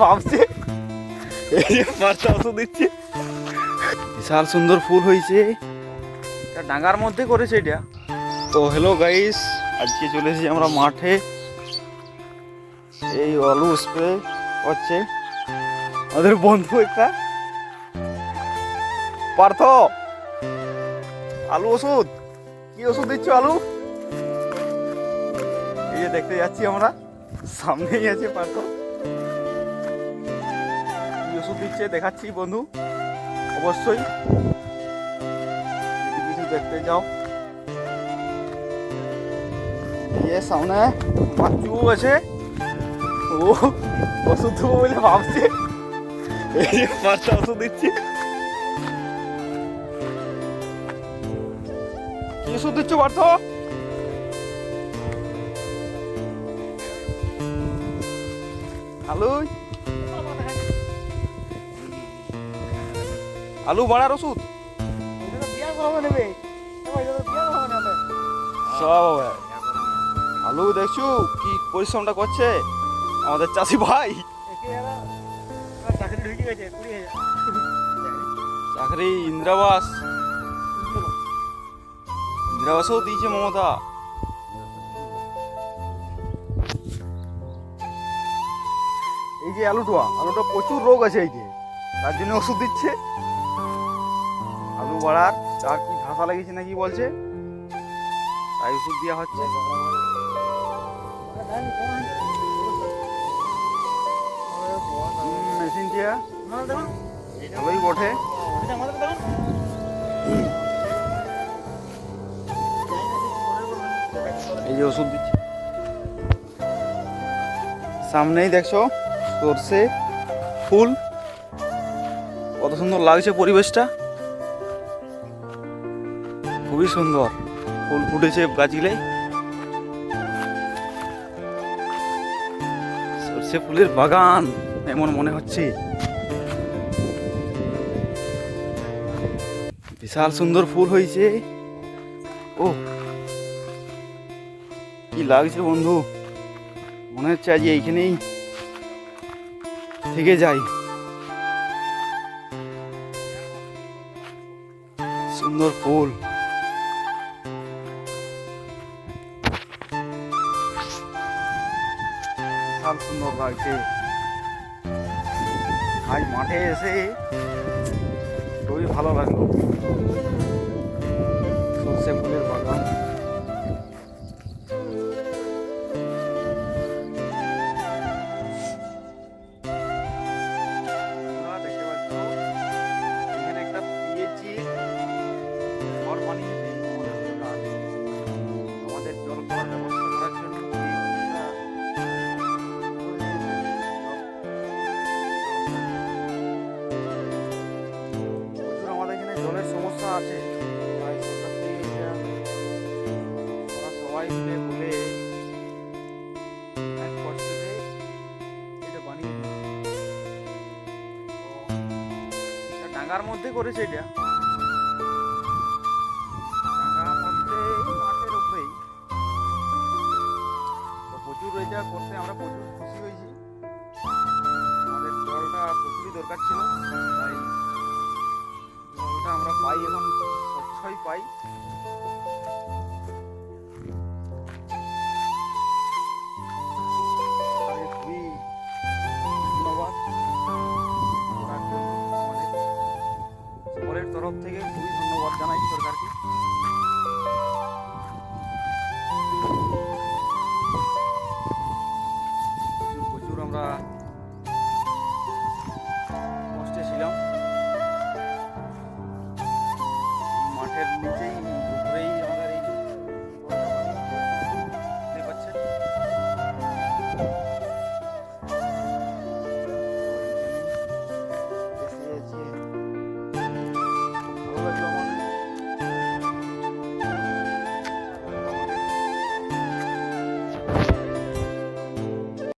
ভাবছে ওষুধ দিচ্ছে। বিশাল সুন্দর ফুল হয়েছে, এটা ডাঙ্গার মধ্যে করেছে এটা। তো হ্যালো গাইস, আজকে চলে এসেছি আমরা মাঠে। এই আলু স্প্রে হচ্ছে আমাদের বন্ধু একটা পার্থ। আলু ওষুধ, কি ওষুধ দিচ্ছ আলু? এই যে দেখতে যাচ্ছি আমরা, সামনেই আছে পার্থ, কি ওষুধ দিচ্ছে দেখাচ্ছি বন্ধু। অবশ্যই যদি কিছু দেখতে যাও, ইয়ে সামনে বাচ্চু আছে, ও ওষুধ দেবো বলে ভাবছে। এই যে পার্থ ওষুধ দিচ্ছে। কি ওষুধ দিচ্ছ পার্থ? আলু আলু বাড়ার ওষুধ সব হবে। আলু দেখছো কি পরিশ্রমটা করছে আমাদের চাষি ভাই। চাকরি ইন্দিরাবাসও দিয়েছে মমতা। এই যে আলুটা প্রচুর রোগ আছে, এই যে তার জন্য ওষুধ দিচ্ছে। আলু বাড়ার যা কি ঘাসা লাগিয়েছে নাকি বলছে, তাই ওষুধ দেওয়া হচ্ছে। মেশিন দিয়া ভালোই বটে। এই যে ওষুধ দিচ্ছে, সামনেই দেখছো সর্ষে ফুল, কত সুন্দর লাগছে পরিবেশটা, খুবই সুন্দর ফুল ফুটেছে গাছগুলাই। সর্ষে ফুলের বাগান এমন মনে হচ্ছে। বিশাল সুন্দর ফুল হয়েছে। ও কি লাগছে বন্ধু, মনে হচ্ছে আজ এইখানেই থেকে যাই। সুন্দর ফুল, বিশাল সুন্দর লাগছে। আজ মাঠে এসে খুবই ভালো লাগলো। সর্ষে ফুলের বাগান, দেখতে পাচ্ছ এখানে একটা পিএইচই ঘর বানিয়েছে আমাদের জল খাওয়ার ব্যবস্থা করার জন্য। আমাদের এখানে জলের সমস্যা আছে, তাই সরকার থেকে ওরা সবাই মিলে বলে এক কষ্টে এটা বানিয়ে দিচ্ছে। ডাঙ্গার মধ্যে করেছে এটা, ডাঙ্গার মধ্যে মাঠের উপরেই। তো প্রচুর এটা করতে আমরা প্রচুর খুশি হয়েছি। আমাদের জলটা প্রচুরই দরকার ছিল, তাই জলটা আমরা পাই, এখন স্বচ্ছই পাই। খুবই ধন্যবাদ আমাদের সকলের তরফ থেকে, খুবই ধন্যবাদ জানাই সরকারকে।